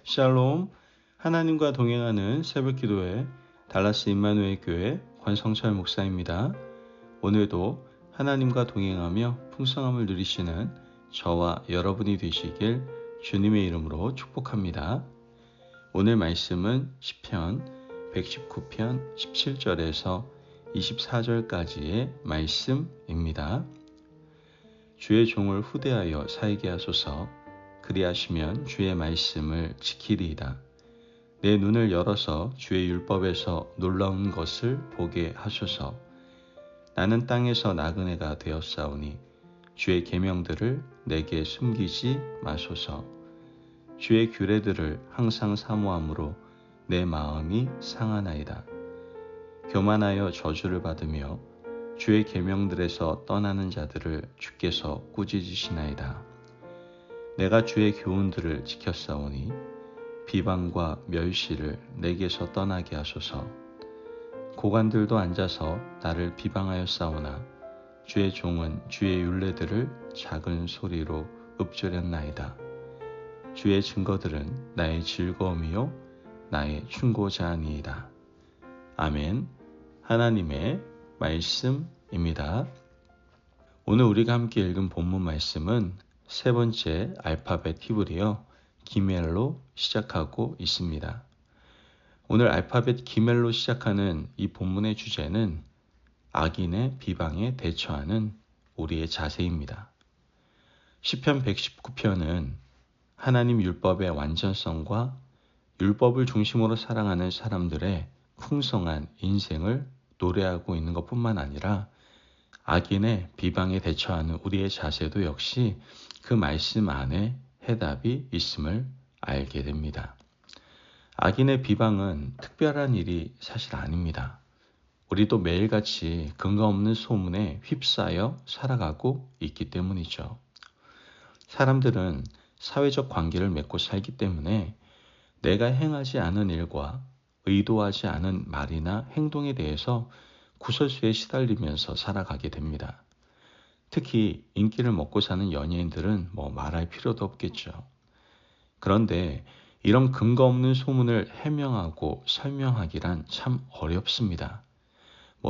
샬롬, 하나님과 동행하는 새벽기도회 달라스 임마누엘 교회 권성철 목사입니다. 오늘도 하나님과 동행하며 풍성함을 누리시는 저와 여러분이 되시길 주님의 이름으로 축복합니다. 오늘 말씀은 시편 119편 17절에서 24절까지의 말씀입니다. 주의 종을 후대하여 살게 하소서. 그리하시면 주의 말씀을 지키리이다. 내 눈을 열어서 주의 율법에서 놀라운 것을 보게 하소서. 나는 땅에서 나그네가 되었사오니 주의 계명들을 내게 숨기지 마소서. 주의 규례들을 항상 사모함으로 내 마음이 상하나이다. 교만하여 저주를 받으며 주의 계명들에서 떠나는 자들을 주께서 꾸짖으시나이다. 내가 주의 교훈들을 지켰사오니 비방과 멸시를 내게서 떠나게 하소서. 고관들도 앉아서 나를 비방하였사오나 주의 종은 주의 율례들을 작은 소리로 읊조렸나이다. 주의 증거들은 나의 즐거움이요 나의 충고자니이다. 아멘. 하나님의 말씀입니다. 오늘 우리가 함께 읽은 본문 말씀은 세 번째 알파벳 히브리어 기멜로 시작하고 있습니다. 오늘 알파벳 기멜로 시작하는 이 본문의 주제는 악인의 비방에 대처하는 우리의 자세입니다. 시편 119편은 하나님 율법의 완전성과 율법을 중심으로 살아가는 사람들의 풍성한 인생을 노래하고 있는 것뿐만 아니라 악인의 비방에 대처하는 우리의 자세도 역시 그 말씀 안에 해답이 있음을 알게 됩니다. 악인의 비방은 특별한 일이 사실 아닙니다. 우리도 매일같이 근거 없는 소문에 휩싸여 살아가고 있기 때문이죠. 사람들은 사회적 관계를 맺고 살기 때문에 내가 행하지 않은 일과 의도하지 않은 말이나 행동에 대해서 구설수에 시달리면서 살아가게 됩니다. 특히 인기를 먹고 사는 연예인들은 말할 필요도 없겠죠. 그런데 이런 근거 없는 소문을 해명하고 설명하기란 참 어렵습니다.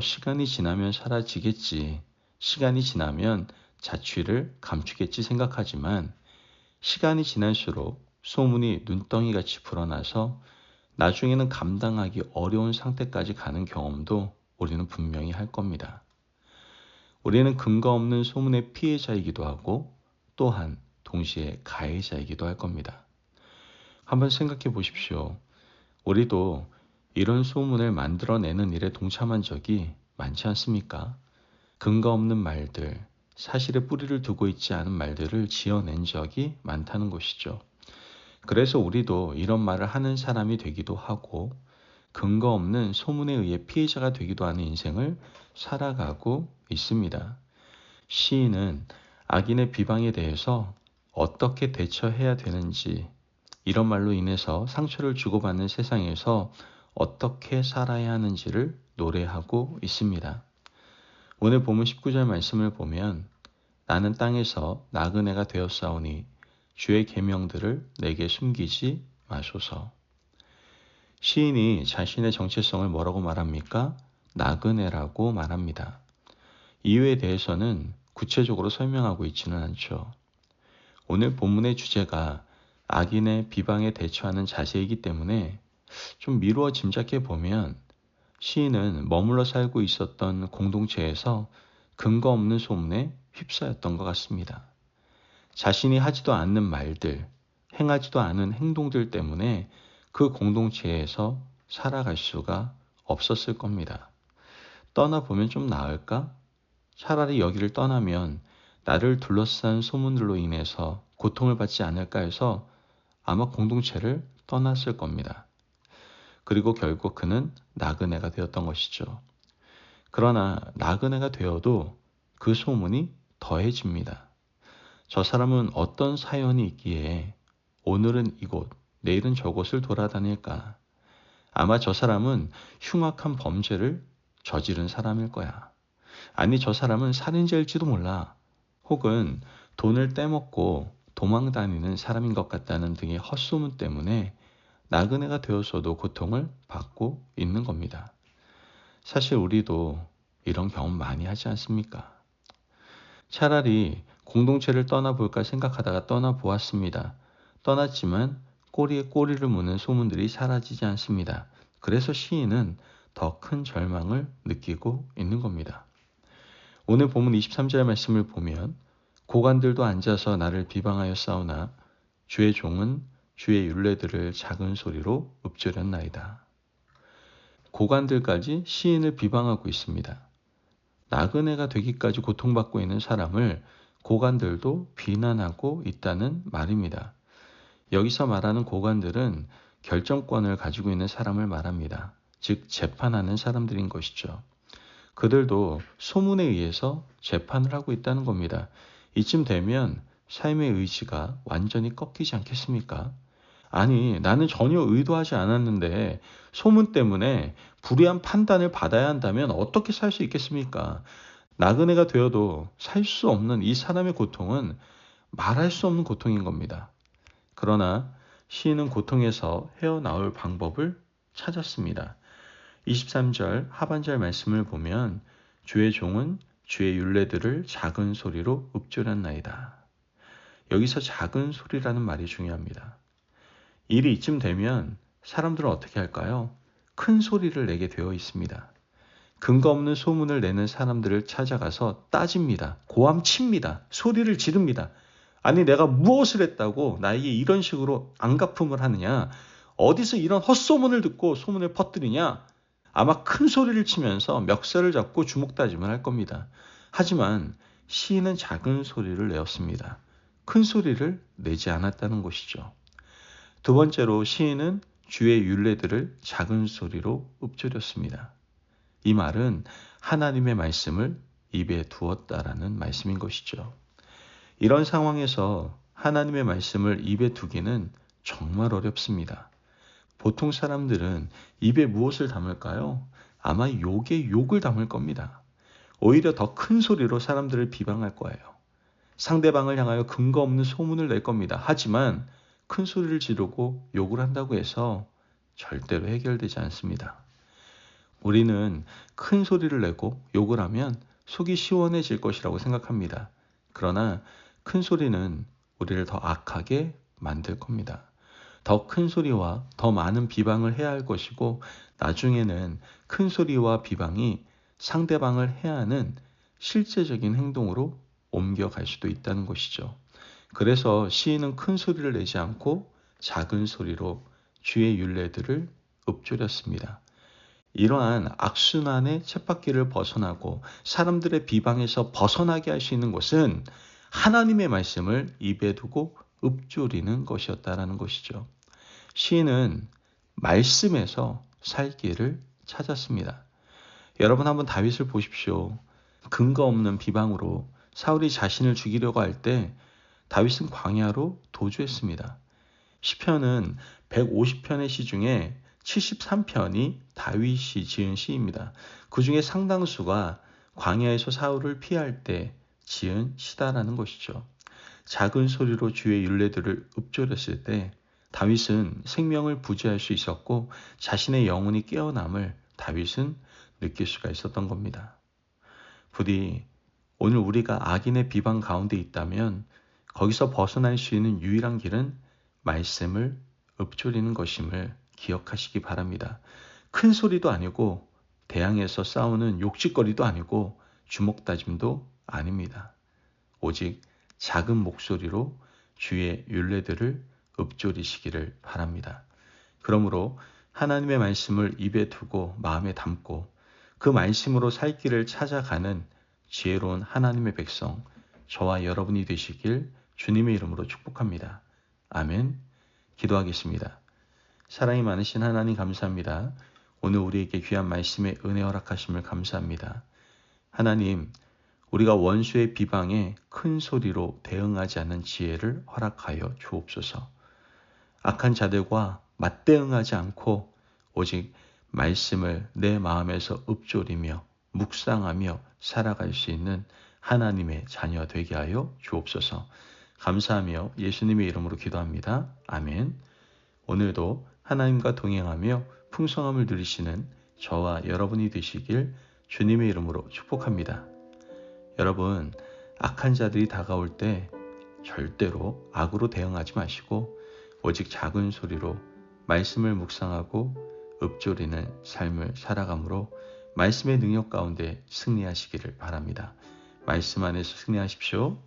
시간이 지나면 사라지겠지, 시간이 지나면 자취를 감추겠지 생각하지만 시간이 지날수록 소문이 눈덩이같이 불어나서 나중에는 감당하기 어려운 상태까지 가는 경험도 우리는 분명히 할 겁니다. 우리는 근거 없는 소문의 피해자이기도 하고 또한 동시에 가해자이기도 할 겁니다. 한번 생각해 보십시오. 우리도 이런 소문을 만들어내는 일에 동참한 적이 많지 않습니까? 근거 없는 말들, 사실에 뿌리를 두고 있지 않은 말들을 지어낸 적이 많다는 것이죠. 그래서 우리도 이런 말을 하는 사람이 되기도 하고 근거 없는 소문에 의해 피해자가 되기도 하는 인생을 살아가고 있습니다. 시인은 악인의 비방에 대해서 어떻게 대처해야 되는지, 이런 말로 인해서 상처를 주고받는 세상에서 어떻게 살아야 하는지를 노래하고 있습니다. 오늘 본문 19절 말씀을 보면 나는 땅에서 나그네가 되었사오니 주의 계명들을 내게 숨기지 마소서. 시인이 자신의 정체성을 뭐라고 말합니까? 나그네라고 말합니다. 이유에 대해서는 구체적으로 설명하고 있지는 않죠. 오늘 본문의 주제가 악인의 비방에 대처하는 자세이기 때문에 좀 미루어 짐작해 보면 시인은 머물러 살고 있었던 공동체에서 근거 없는 소문에 휩싸였던 것 같습니다. 자신이 하지도 않는 말들, 행하지도 않은 행동들 때문에 그 공동체에서 살아갈 수가 없었을 겁니다. 떠나보면 좀 나을까? 차라리 여기를 떠나면 나를 둘러싼 소문들로 인해서 고통을 받지 않을까 해서 아마 공동체를 떠났을 겁니다. 그리고 결국 그는 나그네가 되었던 것이죠. 그러나 나그네가 되어도 그 소문이 더해집니다. 저 사람은 어떤 사연이 있기에 오늘은 이곳, 내일은 저곳을 돌아다닐까? 아마 저 사람은 흉악한 범죄를 저지른 사람일 거야. 아니, 저 사람은 살인자일지도 몰라. 혹은 돈을 떼먹고 도망다니는 사람인 것 같다는 등의 헛소문 때문에 나그네가 되어서도 고통을 받고 있는 겁니다. 사실 우리도 이런 경험 많이 하지 않습니까? 차라리 공동체를 떠나볼까 생각하다가 떠나보았습니다. 떠났지만 꼬리에 꼬리를 무는 소문들이 사라지지 않습니다. 그래서 시인은 더 큰 절망을 느끼고 있는 겁니다. 오늘 본문 23절 말씀을 보면 고관들도 앉아서 나를 비방하여 싸우나 주의 종은 주의 율례들을 작은 소리로 읊조렸나이다. 고관들까지 시인을 비방하고 있습니다. 나그네가 되기까지 고통받고 있는 사람을 고관들도 비난하고 있다는 말입니다. 여기서 말하는 고관들은 결정권을 가지고 있는 사람을 말합니다. 즉 재판하는 사람들인 것이죠. 그들도 소문에 의해서 재판을 하고 있다는 겁니다. 이쯤 되면 삶의 의지가 완전히 꺾이지 않겠습니까? 아니, 나는 전혀 의도하지 않았는데 소문 때문에 불의한 판단을 받아야 한다면 어떻게 살 수 있겠습니까? 나그네가 되어도 살 수 없는 이 사람의 고통은 말할 수 없는 고통인 겁니다. 그러나 시인은 고통에서 헤어나올 방법을 찾았습니다. 23절 하반절 말씀을 보면 주의 종은 주의 율례들을 작은 소리로 읊조렸나이다. 여기서 작은 소리라는 말이 중요합니다. 일이 이쯤 되면 사람들은 어떻게 할까요? 큰 소리를 내게 되어 있습니다. 근거 없는 소문을 내는 사람들을 찾아가서 따집니다. 고함칩니다. 소리를 지릅니다. 아니 내가 무엇을 했다고 나에게 이런 식으로 안갚음을 하느냐? 어디서 이런 헛소문을 듣고 소문을 퍼뜨리냐? 아마 큰 소리를 치면서 멱살을 잡고 주먹다짐을 할 겁니다. 하지만 시인은 작은 소리를 내었습니다. 큰 소리를 내지 않았다는 것이죠. 두 번째로 시인은 주의 율례들을 작은 소리로 읊조렸습니다. 이 말은 하나님의 말씀을 입에 두었다라는 말씀인 것이죠. 이런 상황에서 하나님의 말씀을 입에 두기는 정말 어렵습니다. 보통 사람들은 입에 무엇을 담을까요? 아마 욕에 욕을 담을 겁니다. 오히려 더 큰 소리로 사람들을 비방할 거예요. 상대방을 향하여 근거 없는 소문을 낼 겁니다. 하지만 큰 소리를 지르고 욕을 한다고 해서 절대로 해결되지 않습니다. 우리는 큰 소리를 내고 욕을 하면 속이 시원해질 것이라고 생각합니다. 그러나 큰 소리는 우리를 더 악하게 만들 겁니다. 더 큰 소리와 더 많은 비방을 해야 할 것이고 나중에는 큰 소리와 비방이 상대방을 해하는 실제적인 행동으로 옮겨갈 수도 있다는 것이죠. 그래서 시인은 큰 소리를 내지 않고 작은 소리로 주의 율례들을 읊조렸습니다. 이러한 악순환의 쳇바퀴를 벗어나고 사람들의 비방에서 벗어나게 할 수 있는 것은 하나님의 말씀을 입에 두고 읊조리는 것이었다라는 것이죠. 시인은 말씀에서 살 길을 찾았습니다. 여러분 한번 다윗을 보십시오. 근거 없는 비방으로 사울이 자신을 죽이려고 할 때 다윗은 광야로 도주했습니다. 시편은 150편의 시 중에 73편이 다윗이 지은 시입니다. 그 중에 상당수가 광야에서 사울을 피할 때 지은 시다라는 것이죠. 작은 소리로 주의 율례들을 읊조렸을 때 다윗은 생명을 부지할 수 있었고 자신의 영혼이 깨어남을 다윗은 느낄 수가 있었던 겁니다. 부디 오늘 우리가 악인의 비방 가운데 있다면 거기서 벗어날 수 있는 유일한 길은 말씀을 읊조리는 것임을 기억하시기 바랍니다. 큰 소리도 아니고 대항에서 싸우는 욕짓거리도 아니고 주먹다짐도 아닙니다. 오직 작은 목소리로 주의 율례들을 읊조리시기를 바랍니다. 그러므로 하나님의 말씀을 입에 두고 마음에 담고 그 말씀으로 살 길을 찾아가는 지혜로운 하나님의 백성 저와 여러분이 되시길 주님의 이름으로 축복합니다. 아멘. 기도하겠습니다. 사랑이 많으신 하나님 감사합니다. 오늘 우리에게 귀한 말씀에 은혜 허락하심을 감사합니다. 하나님, 우리가 원수의 비방에 큰 소리로 대응하지 않는 지혜를 허락하여 주옵소서. 악한 자들과 맞대응하지 않고 오직 말씀을 내 마음에서 읊조리며 묵상하며 살아갈 수 있는 하나님의 자녀 되게 하여 주옵소서. 감사하며 예수님의 이름으로 기도합니다. 아멘. 오늘도 하나님과 동행하며 풍성함을 누리시는 저와 여러분이 되시길 주님의 이름으로 축복합니다. 여러분, 악한 자들이 다가올 때 절대로 악으로 대응하지 마시고 오직 작은 소리로 말씀을 묵상하고 읊조리는 삶을 살아감으로 말씀의 능력 가운데 승리하시기를 바랍니다. 말씀 안에서 승리하십시오.